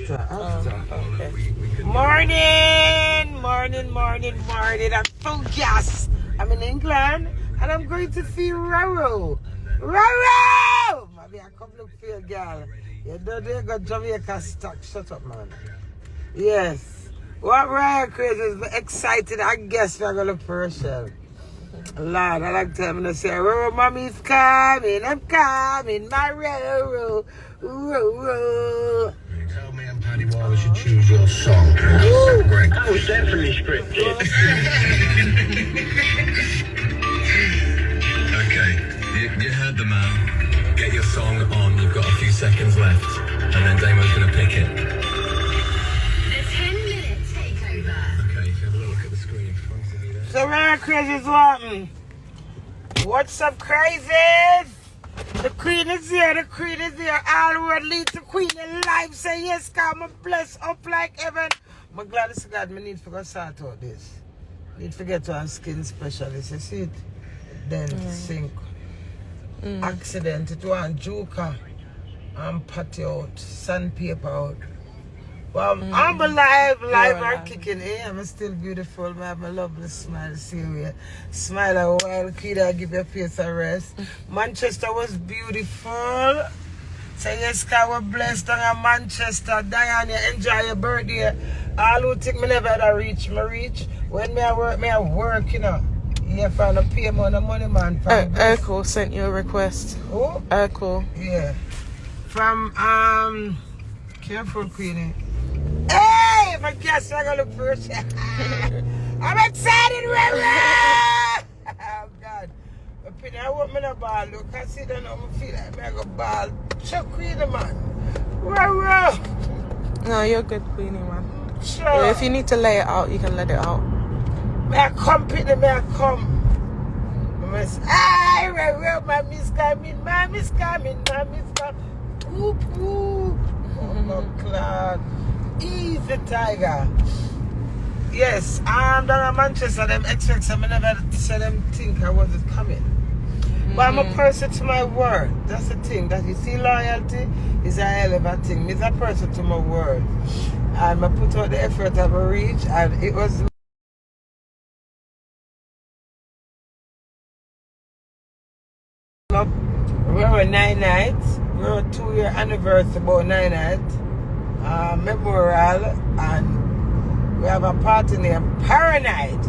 Okay. Morning. I'm full gas. I'm in England and I'm going to see RoRo. RoRo! Maybe I come look for you, girl. You know they got Jamaica stuck. Shut up, man. Yes. What Ryan crazy is excited. I guess we're going to look for Rochelle. Lord, I like to tell him to say, RoRo, mommy's coming. I'm coming. My RoRo. RoRo. Tell me and Paddy why we should choose your song. Great. That was definitely scripted. Okay, you heard the man. Get your song on. You've got a few seconds left, and then Damo's going to pick it. The 10-minute takeover. Okay, if you have a look at the screen in front of you there. So where crazies wanting? What's up, crazies? The Queen is here. All road lead to Queenie live. Say yes, God, I'm blessed up like heaven. I'm glad to God, I need to go sort out this. Need to get to a skin specialist. You see it? Then sink. Accident. It was joker. And patty out. Sandpaper out. Well, I'm alive and kicking. I'm still beautiful. I have a lovely smile. See you. Smile a while. Queenie, give your face a rest. Manchester was beautiful. So yes, God, we're blessed on Manchester. Diane, you enjoy your birthday. All who think me never had reach, me reach. When I work, you know. You find a pay me the money, man. Urkel sent you a request. Who? Urkel. Yeah. From, careful, Queenie. Hey, my guess I'm gonna look for it. I'm excited, RoRo! Oh, God. I want me to ball. Look, I see that now. I feel like I'm going to ball. Chuck Queenie, man. RoRo! No, you're good, Queenie, man. Sure. Yeah, if you need to lay it out, you can let it out. May I come, Peter? May I come? Hey, RoRo, mommy's coming. Poop. Oh, my God. Easy, tiger. Yes, down in Manchester, them expect some. I never said them think I wasn't coming. But I'm a person to my word. That's the thing. That you see, loyalty is a hell of a thing. I'm a person to my word. And I put out the effort of a reach, and it was RoRo 9 nights. RoRo 2-year anniversary, about 9 nights. Memorial, and we have a party named Paranoid.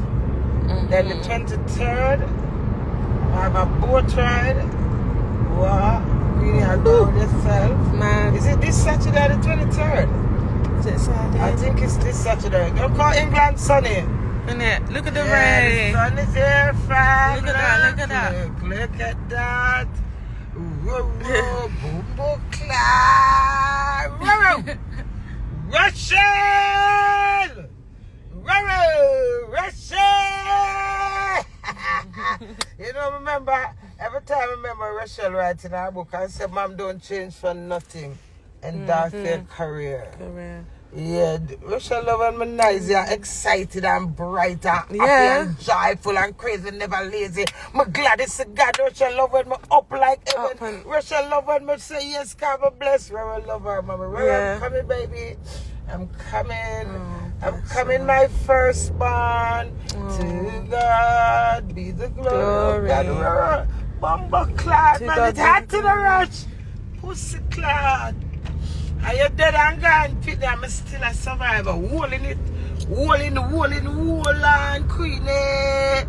Then the 23rd, we have a boat ride. Wow, Queenie, I go with yourself. Man. Is it this Saturday, the 23rd? Is it Saturday? I think it's this Saturday. Don't call England sunny. Isn't it? Look at the Yeah, rain. the sun is here, fam. Look at that. Look at that. RoRo, boom, clap. RoRo. Rochelle! RoRo! Rochelle! You know, remember, every time I remember Rochelle writing her book, I said, Mom, don't change for nothing. And that's their career. Yeah, Rochelle love and nice, yeah, excited and bright and happy and joyful and crazy, never lazy. I'm glad it's a God. Rochelle love when me up like heaven. Rochelle love when me say yes, God bless. RoRo love her, mama. RoRo, I'm coming, baby. I'm coming. I'm coming, my firstborn. To God be the glory. God, RoRo, bumbo clad, man, it's hot to the rush. Pussy clad. Are you dead and gone, Pete? I'm still a survivor. Hole in it. Hole on, Queenie.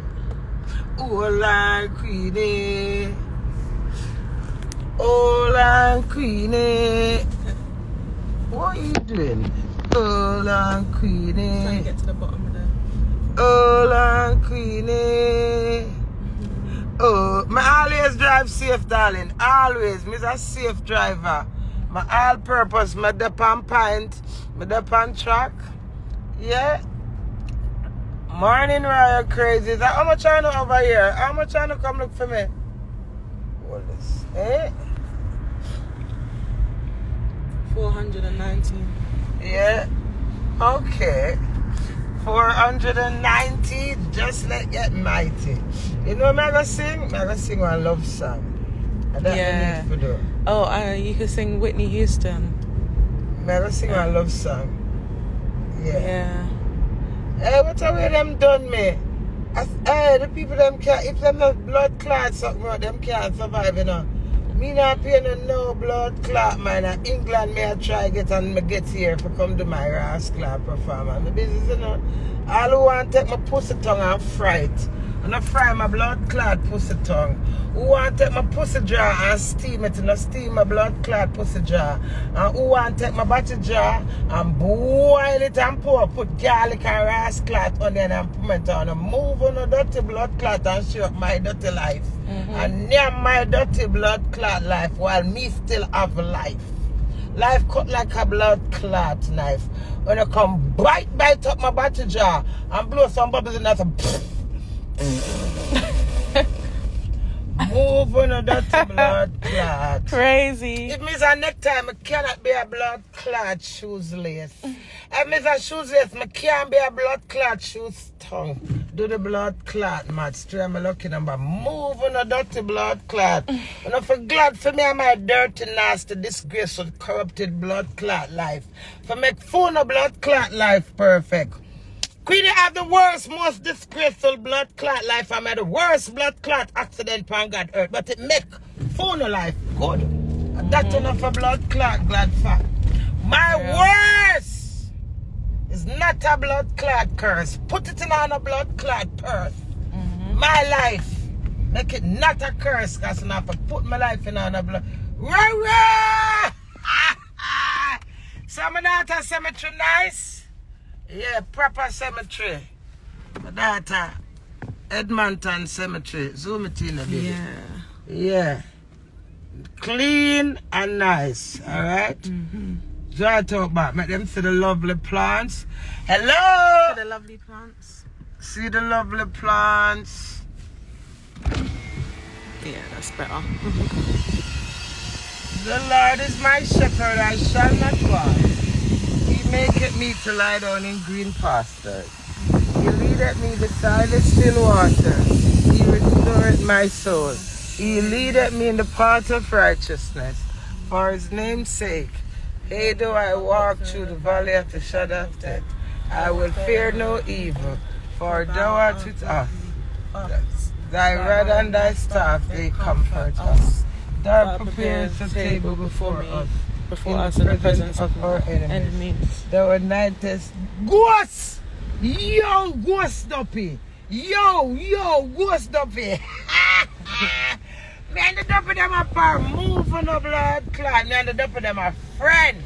Hole on, Queenie. Hole on, Queenie. What are you doing? Hole on, Queenie. Trying to get to the bottom of the... Hole on, Queenie. Oh, I always drive safe, darling. Always. I'm a safe driver. My all purpose, my dep on pint, my dep on track. Yeah. Morning, Royal Crazies. How much I know over here? How much I know come look for me? What is it? 419. Yeah. Okay. 490. Just let get mighty. You know what I'm gonna sing? I'm gonna sing one love song. And that I need to do. Oh, you could sing Whitney Houston. I gotta sing a love song. Yeah. Yeah. Hey, what a way them done me? Hey, the people them can't, if them have blood clot something out, them can't survive, you know. Me not paying no blood clot, man. In England, me I try get and me get here for come do my rascal performance. My business, you know. All who want to take my pussy tongue and fry it. And I fry my blood clot pussy tongue. Who want to take my pussy jar and steam it and I steam my blood clot pussy jar. And who want to take my batty jar and boil it and put garlic and rice clot onion and pimento and move on a dirty blood clot and show up my dirty life. And near my dirty blood clot life while me still have life. Life cut like a blood clot knife. When I come bite up my batty jar and blow some bubbles in that. Move on a dirty blood clot. Crazy. If me's a necktie, I cannot be a blood clot shoes lace. If me's a shoes lace, I can't be a blood clot shoes tongue. Do the blood clot match. Try my lucky number. Move on a dirty blood clot. And I'm for glad for me and my dirty, nasty, disgraceful, corrupted blood clot life. For make phone a blood clot life perfect. Queenie have the worst, most disgraceful blood clot life. I made the worst blood clot accident on God earth. But it make phone life good. And that's enough for blood clot glad fact. My worst is not a blood clot curse. Put it in on a blood clot purse. My life. Make it not a curse because I have to put my life in on a blood. RoRo! So my daughter cemetery nice. Yeah, proper cemetery. My daughter, Edmonton Cemetery. Zoom it in a bit. Yeah. Yeah. Clean and nice. Alright? So I talk about, make them see the lovely plants. Hello! The lovely plants. See the lovely plants. Yeah, that's better. The Lord is my shepherd, I shall not want. He maketh me to lie down in green pastures. He leadeth me beside the still waters. He restoreth my soul. He leadeth me in the path of righteousness. For his name's sake. Yea, though I walk through the valley of the shadow of death, I will fear no evil. For thou art with us. Thy rod and thy staff, they comfort us. Thou preparest a table before us. Before us in the presence of our enemies. Thou anointest ghosts! Yo, ghost duppy! Yo, ghost duppy! Me and the duppy them apart, move on the blood clot. Me and the duppy them are friend.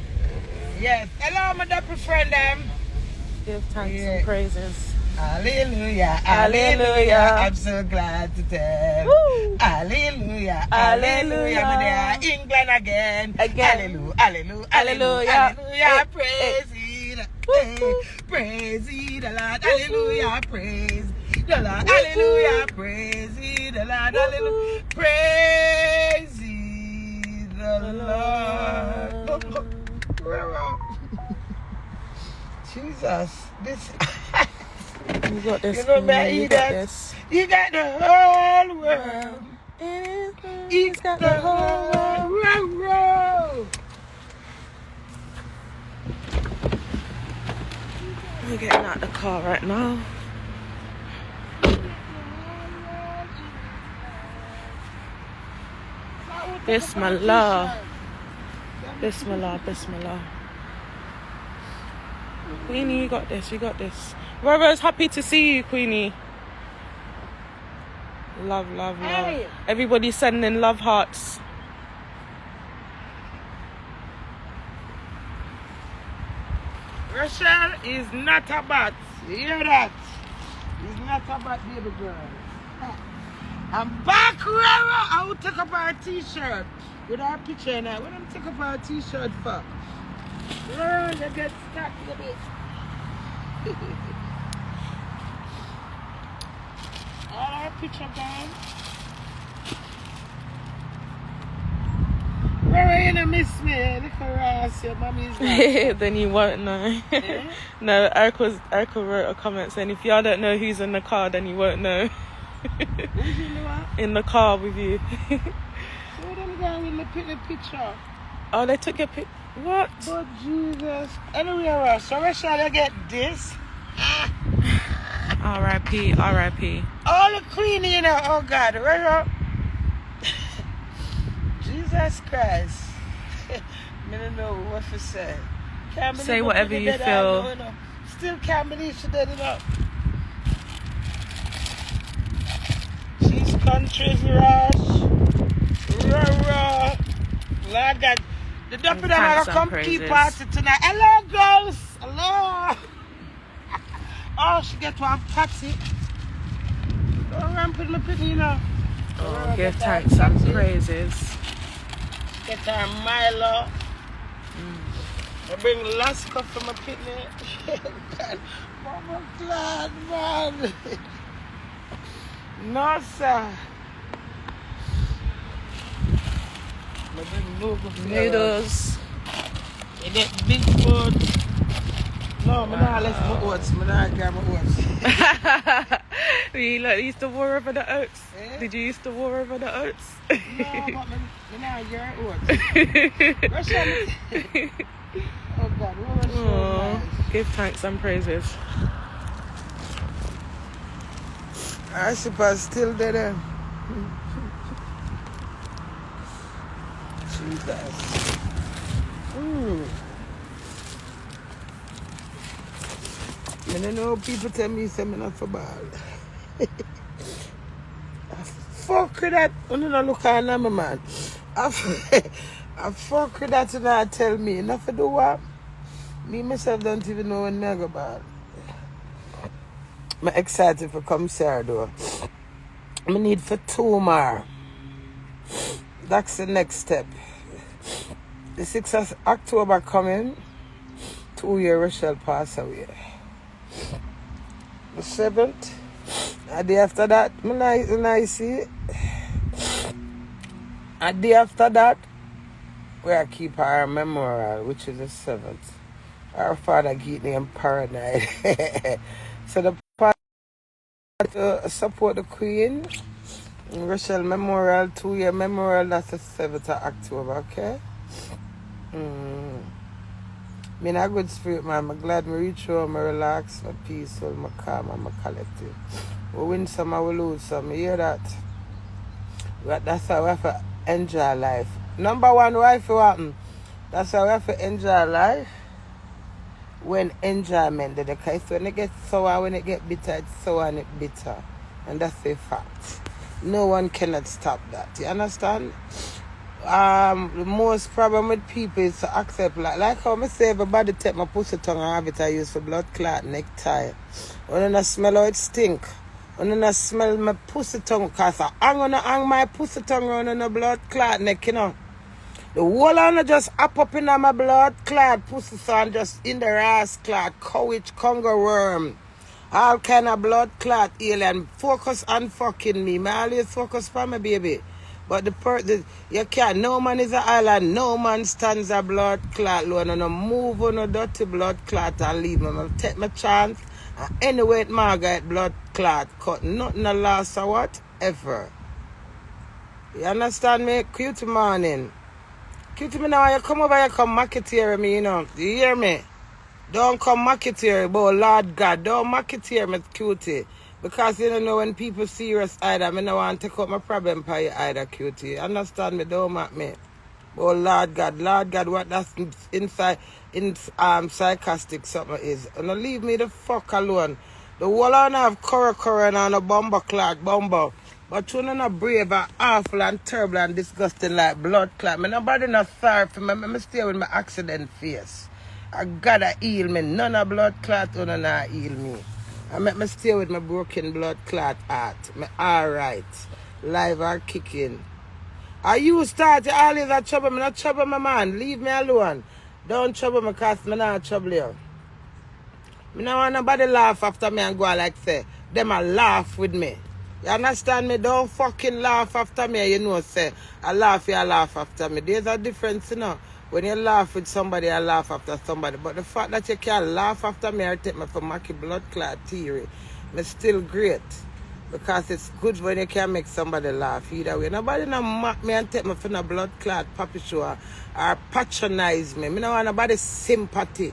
Yes. Hello, my duppy friend them. Give thanks and praises. Hallelujah, Hallelujah. I'm so glad to tell. Woo. Hallelujah, Hallelujah. I'm there, England again. Again. Hallelujah, Hallelujah. hallelujah. Praise ye praise ye the Lord. Hallelujah, praise the Lord. Hallelujah, praise ye the Lord. Hallelujah, praise ye the Lord. Jesus, this. You got this. You know, man, you got this. You got the whole world. He's got the whole world. RoRo. We're getting out of the car right now. Bismillah. Bismillah, Bismillah. Queenie, you got this, you got this. RoRo's happy to see you, Queenie. Love, love, love. Hey. Everybody's sending love hearts. Rachel is not a bat. You hear that? He's not a bat, baby girl. I'm back, RoRo. I will take up our t-shirt with our picture in it. What am I take up our t-shirt for? RoRo, you get stuck a bit. All our picture gone. RoRo, you don't miss me. Look at us, your mommy's not. Then you won't know. No, Erica wrote a comment saying if y'all don't know who's in the car, then you won't know. Who's in the what? In the car with you. So them going with the picture. Oh, they took your pic. What? But Jesus. Anyway, so where shall I get this? R.I.P. R.I.P. All the Queenie, you know. Oh God, RoRo. Jesus Christ. I don't know what to say. Can't believe Say what whatever people you did, I feel. know, you know. Still can't believe she did it up. She's country's rush. RoRo. Lord God. The doctor that Thanks have and come praises. tea party tonight. Hello, girls. Hello. Oh, she get to have party. Don't ramp with my pretty, you know. Oh, give thanks and praises. Get her Milo. I bring last cup from my picnic. Mama glad, man. No, sir. I bring Noodles. You get big food. No, I'm not left my oats. I'm not grab my oats. You like, used to war over the oats? Eh? Did you used to war over the oats? No, but I'm not grab oats. Russian. Oh, God. What was so Aw, nice. give thanks and praises. I suppose still there. Jesus. I don't know, people tell me I'm not for ball. Fuck with that. I don't look at my man. I fuck with that and I tell me. Enough to do what? Me myself don't even know when I go ball. I'm excited for come Saturday though. I need for 2 more. That's the next step. The 6th of October coming. 2 years shall pass away. The 7th. A day after that, I see. A day after that, we keep our memorial, which is the 7th. Our father gave me in paradise. So the part to support the Queen, Rochelle Memorial, 2-year memorial, that's the 7th of October, okay? I'm in a good spirit, man. I'm glad I reach home, I relax, I'm peaceful, I'm calm, I'm collective. We win some, I will lose some. You hear that? But that's how we have to enjoy life. Number one, why for happen? That's how we have to enjoy life. When enjoyment did the case, when it gets sour, when it gets bitter, it's sour and it's bitter. And that's a fact. No one cannot stop that. You understand? The most problem with people is to accept, like how I say, everybody take my pussy tongue and have it I use for blood clot necktie. When I smell how it stink. When I smell my pussy tongue, because I'm going to hang my pussy tongue around a blood clot neck, you know. The whole of just up in my blood clot pussy son, just in the ass clot, cowitch, congo worm. All kind of blood clot alien. Focus on fucking me. I always focus on my baby. But you can't. No man is an island. No man stands a blood clot alone. And I move on a dirty blood clot and leave me. I take my chance. And anyway, Margaret blood clot cut. Nothing a loss or whatever. You understand me? Cutie morning. Cutie me now. You come over, you come marketeer me, you know. You hear me? Don't come marketeer, but Lord God, don't marketeer me, Cutie. Because you don't know when people serious either, I don't want to take up my problem for you either, Cutie. Understand me? Don't mock me. Oh Lord God, what that's inside, sarcastic something is. And leave me the fuck alone. The whole on have curry and a bomber clot, bomber. But you're not brave and awful and terrible and disgusting like blood clot. Me nobody not sorry for me. Me stay with my accident face. I gotta heal me. None of blood clot or none of heal me. I make me stay with my broken blood clot heart. Me alright. Live or kicking. Are you start to always a trouble? Me not trouble my man. Leave me alone. Don't trouble me because me not trouble you. Me not want nobody laugh after me and go like say. Them a laugh with me. You understand me? Don't fucking laugh after me. You know say. I laugh, you laugh after me. There's a difference, you know. When you laugh with somebody, I laugh after somebody. But the fact that you can't laugh after me, I take me for Mackie blood clot theory. Me still great. Because it's good when you can make somebody laugh either way. Nobody no mock me and take me for no blood clot puppy show or patronize me. I don't want nobody sympathy.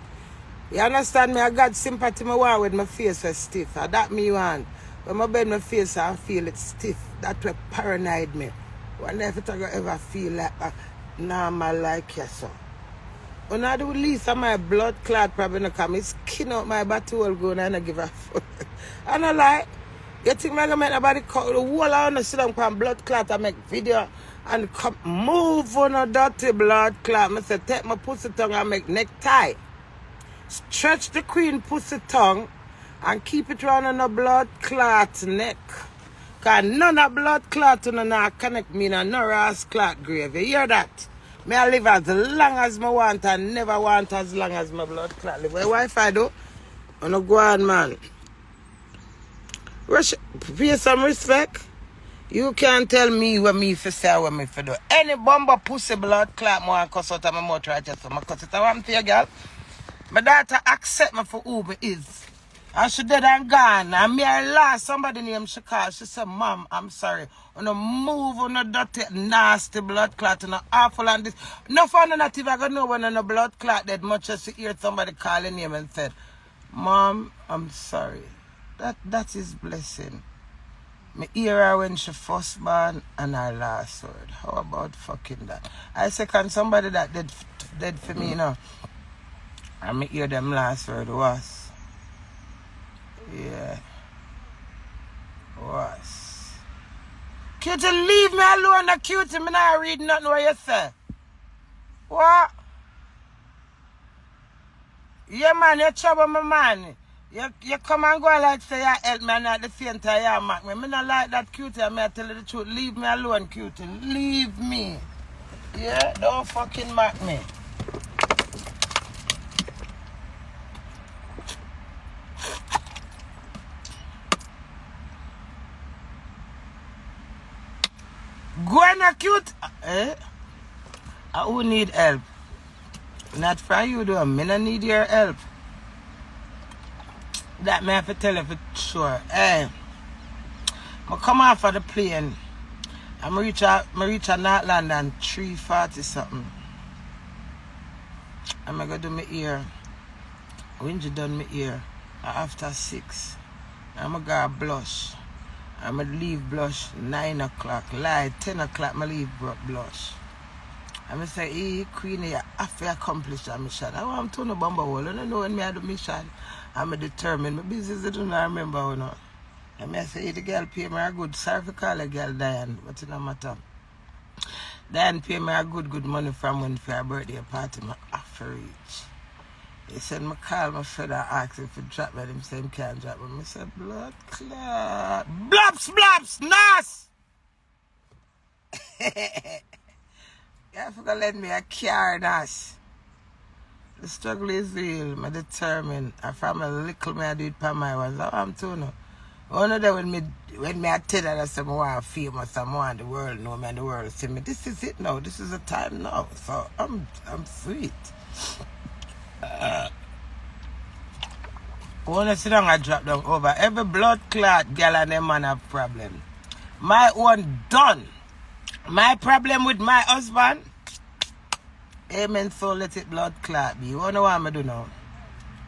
You understand me? I got sympathy I want with my face was stiff. And that me want. When I bend my face I feel it stiff. That will paranoid me. Wonder if it ever feel like a normal like you so. When I do least of my blood clot probably not come. It's skin out my body will go and I give a fuck. I don't like. You think I'm going to make nobody cut the whole I want to sit down on blood clot and make video and come move on a dirty blood clot. I say take my pussy tongue and make necktie. Stretch the queen pussy tongue and keep it round on a blood clot neck. Because none of blood clot to connect me in no ass clot grave. You hear that? May I live as long as I want and never want as long as my blood clot live. What Wi-Fi do? I no go on, man. Pay some respect. You can't tell me what me for say what me for do. Any bumper pussy blood clot more and cuss out of my mouth right just so I cuss it out for you, girl. My daughter accept me for who me is. And she dead and gone. And me I lost somebody named she called. She said, Mom, I'm sorry. On a move on a dirty, nasty blood clot and awful and this. No fun not if I got no one on a blood clot that much as you hear somebody call her name and said, Mom, I'm sorry. That is blessing. Me hear her when she first born and her last word. How about fucking that? I say, can somebody that dead for me, you know? And me hear them last word was. Yeah. Was. Cutie, leave me alone, the cutie. Me not read nothing what you say. What? Yeah, man, you trouble my man. You come and go like say you help me and at the same time you mock me. Me not like that cutie, I tell you the truth. Leave me alone, cutie. Leave me. Yeah, don't fucking mock me. Go on a cute. Eh? Who need help? Not for you though. Me not need your help. That me have to tell you for sure. Hey, I come off of the plane. I reach North London 3:40 something. I'm going to do my ear. When you done my ear, after 6, I'm going to go blush. I'm going to leave blush 9 o'clock. Lie 10 o'clock, I leave blush. I'm going to say, hey, Queenie, you have to accomplish that mission. I want to know Bumba Wall. I don't know when I do mission. I'm determined. My business I don't remember or not. And I say, hey, the girl pay me a good. Sorry for call the girl Diane, but it don't matter. Diane pay me a good money from when for her birthday party. I have to reach. He said, I call my friend and ask if he drop me. He said, he can't drop me. I said, blood clot. Blops, nas! You have to let me a car, nas. The struggle is real. I'm determined. I from a little me I do it for my ones. I'm too no. One of them when me I tell her that I want to famous, I want the world know me and the world see me. This is it now. This is the time now. So I'm sweet. When I sit down, I drop down over. Every blood clot girl and them man have problem. My one done. My problem with my husband. Amen, so let it blood clot be. You wanna know what I'm do now?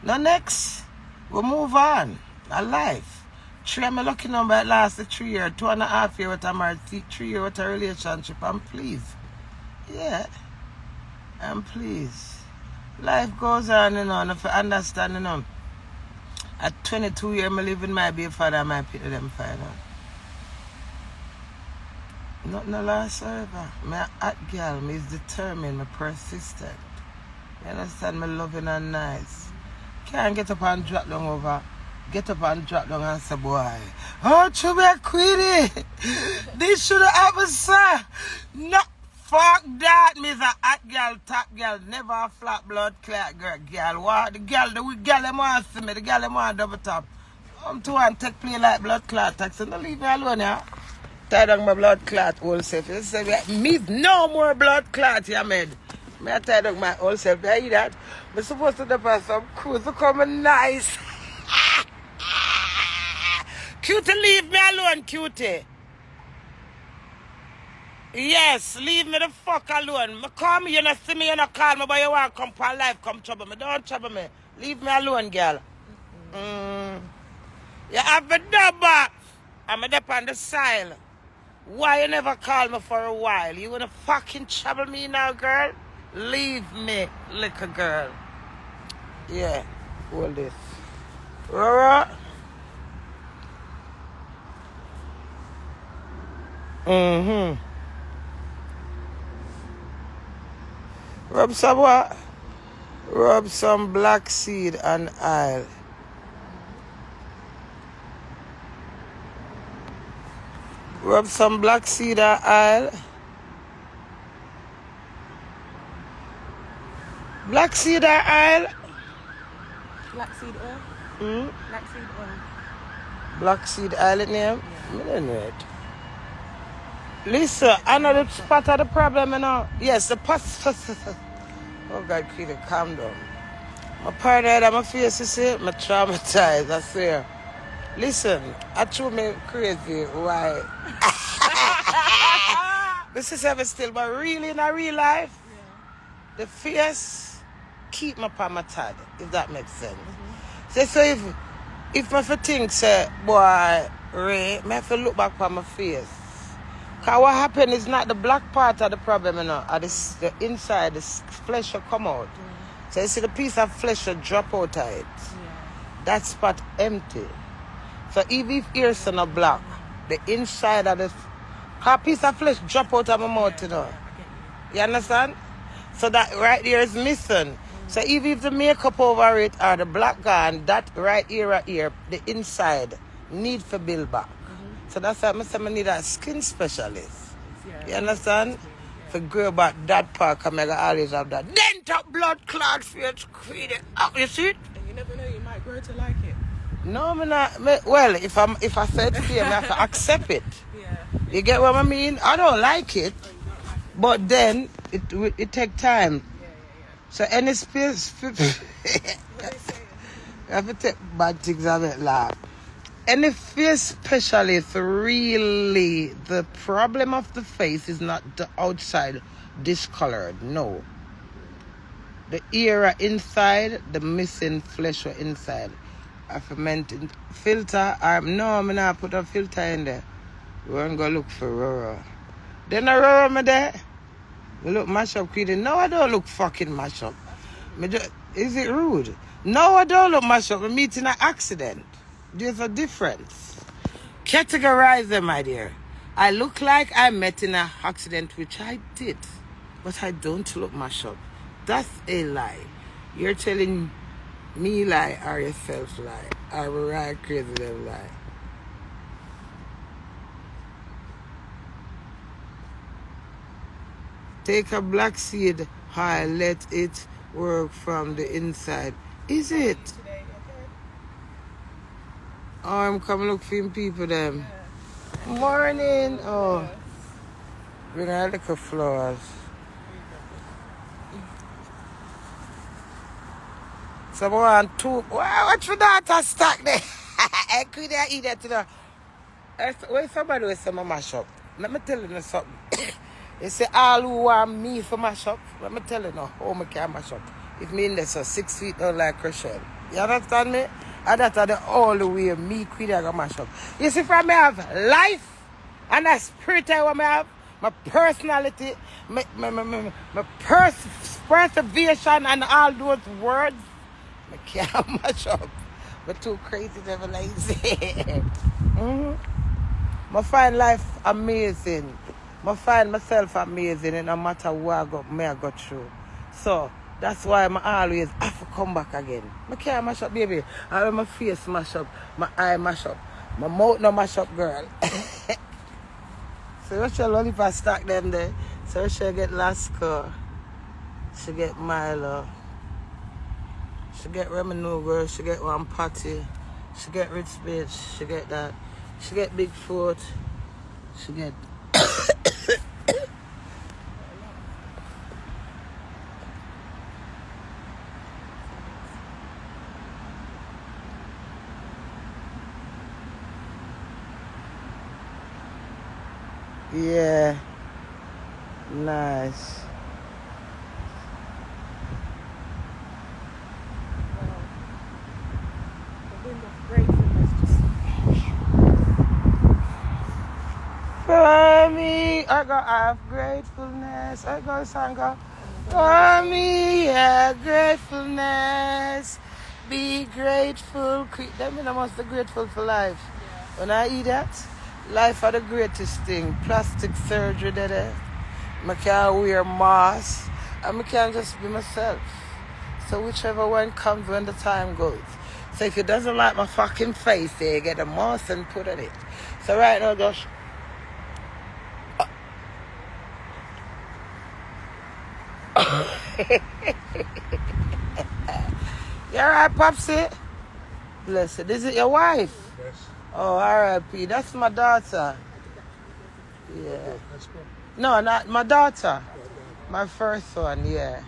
No next. We move on. A life. 3 I'm lucky number at last 3 years, 2.5 years with a marriage, 3 years with a relationship. I'm pleased. Yeah. I'm pleased. Life goes on, you know, and if you understand, you know. At 22 years, I live in my baby father and my people them final. Nothing last forever. I'm a hot girl, I is determined, I persistent. You understand, me loving and nice. Can't get up and drop down over. Get up and drop down and say, boy, oh, Chubby Queenie, this should have happened, sir. No. Fuck that, me's a hot girl, top girl, never a flat blood clot girl. What the girl them want to see me, the girl them want double top. I'm too and take play like blood clot taxi. Don't leave me alone, yeah. Tie down my blood clot whole self. You say me no more blood clot, yeah, man. Me I tie down my whole self. You hear that? I'm supposed to pass some cruise to come nice. Cutie, leave me alone, Cutie. Yes, leave me the fuck alone. Me call me, you not see me, you not call me, but you want to come for life, come trouble me. Don't trouble me. Leave me alone, girl. You have a double. I'm up on the side. Why you never call me for a while? You wanna fucking trouble me now, girl? Leave me, little girl. Yeah, hold this. RoRo. Rub some what? Rub some black seed and oil. Rub some black seed and oil. Black seed and oil. Black seed oil. Black seed oil. Black seed oil in there? I don't know it. Listen, I know the spot of the problem, you know. Yes, the pot. Oh God, Queenie, calm down. My part of my face, you see, my traumatized, I swear. Listen, I told me crazy why. This is ever still, but really in a real life, the face keep me on my tad, if that makes sense. So if I think, say, boy, Ray, I have to look back on my face. Because what happened is not the black part of the problem, you know, or the inside, the flesh will come out. So you see the piece of flesh will drop out of it. That spot empty. So even if ears are not black, the inside of the piece of flesh drop out of my mouth, you know. You understand? So that right there is missing. So even if the makeup over it or the black gone, that right here, the inside need to build back. So that's why I say I need a skin specialist. You understand? To grow back that part, because I always have that dent up blood clot for you to create it up. You see it? And you never know, you might grow to like it. No, I'm not. Well, if I say it to you, I have to accept it. Yeah. You get what I mean? I don't like it, but then it take time. So any space, you have to take bad things out of it, laugh. Any face specialist, really, the problem of the face is not the outside discolored, no. The ear are inside, the missing flesh are inside. A fermented filter, no, I'm not put a filter in there. We're going to go look for RoRo. Then a RoRo me there. We look mash up, Queenie. No, I don't look fucking mash up. Is it rude? No, I don't look mash up. I'm meeting an accident. There's a difference. Categorize them, my dear. I look like I met in an accident, which I did. But I don't look mash up. That's a lie. You're telling me lie or yourself lie. I will write crazy them lie. Take a black seed oil, let it work from the inside. Is it? Oh, I'm coming look for people them. Morning. Oh. Bring a little flowers. Someone two. What for that a stack there? I couldn't eat that today. Where somebody was some mash up. Let me tell you something. They say all who want me for mash up. Let me tell you now how I can mash up. If me in there so 6 feet down like Rochelle. You understand me? And that's the only way me Queenie gonna mash up. You see, from me have life and a spirit I want me have, my personality, my perseveration and all those words, I can't mash up. I'm too crazy to be lazy. I find life amazing. I find myself amazing and no matter what I go through. So that's why I always have to come back again. I can't mash up, baby. I have my face mash up, my eye mash up, my mouth no mash up, girl. So Rachel only if I stack them there. So Rachel get Lasco, she get Milo, she get Remenuga, she get one Patty, she get Rich Bitch, she get that, she get Bigfoot, she get Yeah. Nice. For me, I got have gratefulness. I got song. For me, yeah, gratefulness. Be grateful. That means I must be grateful for life. Yeah. When I eat that, life are the greatest thing. Plastic surgery that I can't wear mask. And I can't just be myself. So whichever one comes when the time goes. So if it doesn't like my fucking face, you get a mask and put on it. So right now, Josh. You alright, Popsy? Bless it. Is it your wife? Yes. Oh, R.I.P. That's my daughter. Yeah. No, not my daughter. My first one, yeah.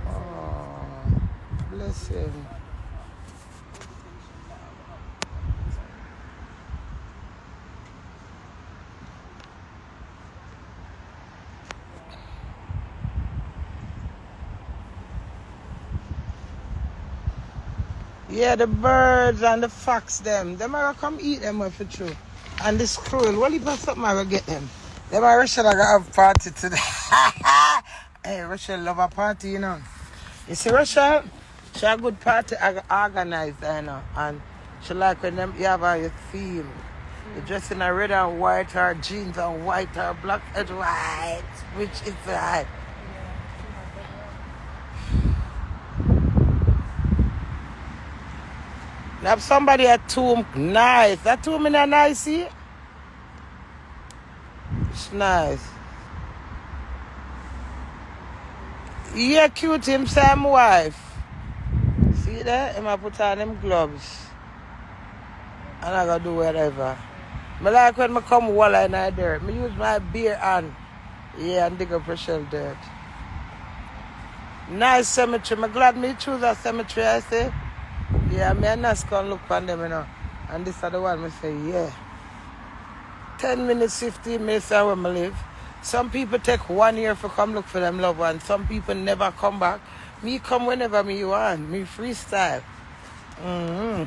Oh, bless him. Yeah, the birds and the fox, them are gonna come eat them for true. And the squirrel, what if something I will get them? Them are Rachel I gotta have party today. Hey, Rachel love a party, you know. You see Rachel? She a good party organized, you know. And she like when them you have your theme. You dress in a red and white or jeans and white or black and white. Which is right. Now somebody at tomb nice. That tomb in a nice, see? It's nice. Yeah, cute him, Sam wife. See that? Him I put on them gloves. And I gotta do whatever. I like when I come wall in the dirt. I use my bare hand. Yeah, and dig up a shell dirt. Nice cemetery. I'm glad me choose that cemetery, I say. Yeah, me and Nas can look on them, you know. And this is the one I say, yeah. 10 minutes, 15 minutes I where I live. Some people take 1 year for come look for them loved ones. Some people never come back. Me come whenever me want. Me freestyle. Mm-hmm.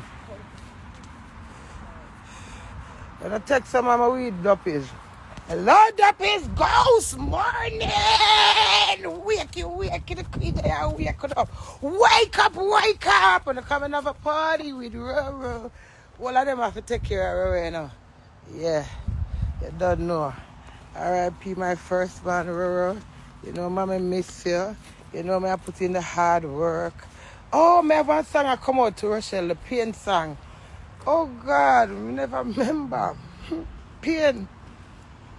When I take some of my weed duppies. Hello, duppies. Ghost morning. Wake you, the queen there. Wake up. Wake up. And I come and have a party with RoRo. All of them have to take care of RoRo, you know. Yeah. You don't know. R.I.P. my first man, RoRo. You know, Mama miss you. You know, me I put in the hard work. Oh, me have one song I come out to Rochelle, the Pain song. Oh, God, we never remember. Pain.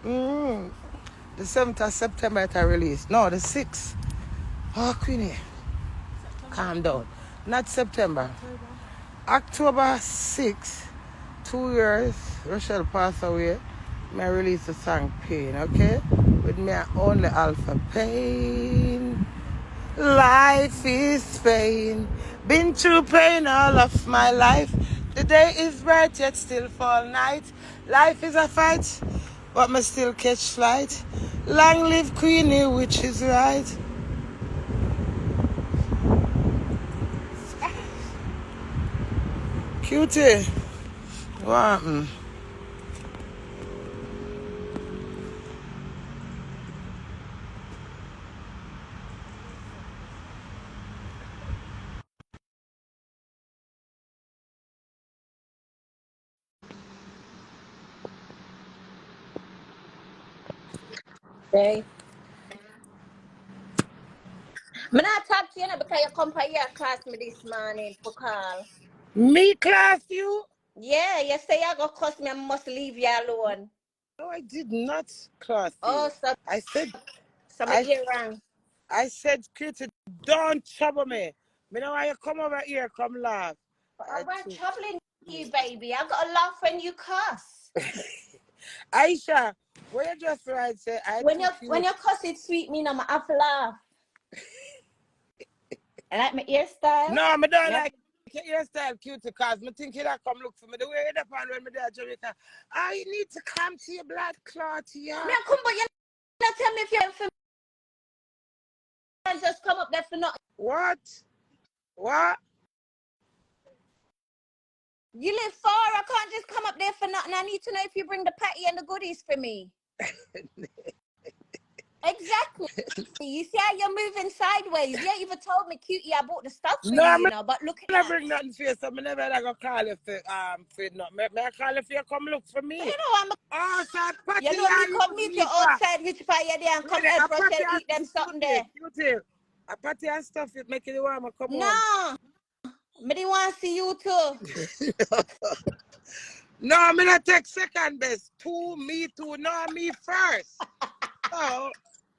The 7th of September it I released. No, the 6th. Oh, Queenie. Calm down. Not September. October 6th, 2 years, Rochelle passed away. I release the song Pain, okay? With me only Alpha Pain. Life is pain. Been through pain all of my life. The day is bright yet still fall night. Life is a fight, but me still catch flight. Long live Queenie, which is right. Cutie, what happened? Hey. I'm not talk to you now because you come for your class me this morning for call. Me class you? Yeah, you say you go cuss me, I must leave you alone. No, I did not class Oh, you. I said, my I, ear wrong. I said, Cutie, don't trouble me. Me know why you come over here, come laugh. I'm not troubling you, baby. I got to laugh when you cuss. Aisha, what you just right say? I When took you you. cuss it sweet me, I'm have to laugh. I like my hairstyle. No, me don't Yep. like your hairstyle cute because I think you'll come look for me. The way you're upon when me there Jamaica. You need to come to your blood clot, yeah. Me come, but you not tell me if you're for me. Just come up there for nothing. What? What? You live far. I can't just come up there for nothing. I need to know if you bring the patty and the goodies for me. Exactly. You see how you're moving sideways. You ain't even told me, cutie, I bought the stuff for you know. But look at I that. bring nothing for you, so I never gonna call you for nothing. May I call you for you come look for me? You know I'm. So Patty, You know me come meet you outside which part you there and come help Rochelle eat them something there. A patty and stuff it make you want to come home. No. Me didn't want to see you too. No, I'm gonna take second best. Me too. No, me first. So,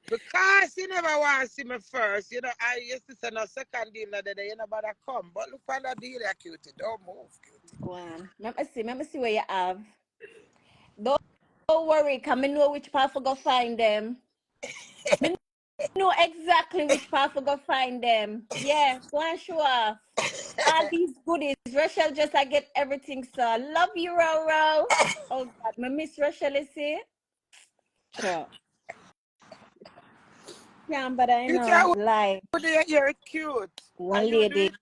because you never want to see me first, you know, I used to say no second deal the other day, you know, but I come. But look for the deal, cutie. Don't move, cutie. Go on. Let me see what you have. Don't worry, because I know which path to go find them. I know exactly which path to go find them. Yeah, go and show off. All these goodies. Rochelle just I get everything, so I love you, RoRo. Oh God, my miss Rochelle is here. Sure. Yeah, but I know. Lie. You're cute. One lady.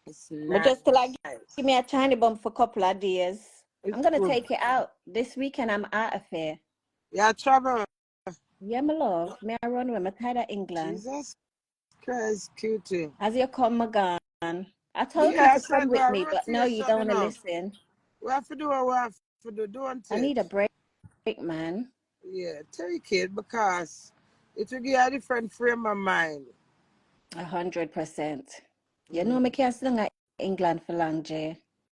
It's But just to like give me a tiny bump for a couple of days. I'm gonna good. take it out. This weekend I'm out of here. Yeah, travel. Yeah, my love. May I run with my tired of England? Jesus Christ, cutie. As you come, my gun. I told you to come with me, but no, you don't want to listen. We have to do what we have to do, don't it? I need a break, man. Yeah, take it because it will give you a different frame of mind. 100%. You know me can't stay in England for long, Jay.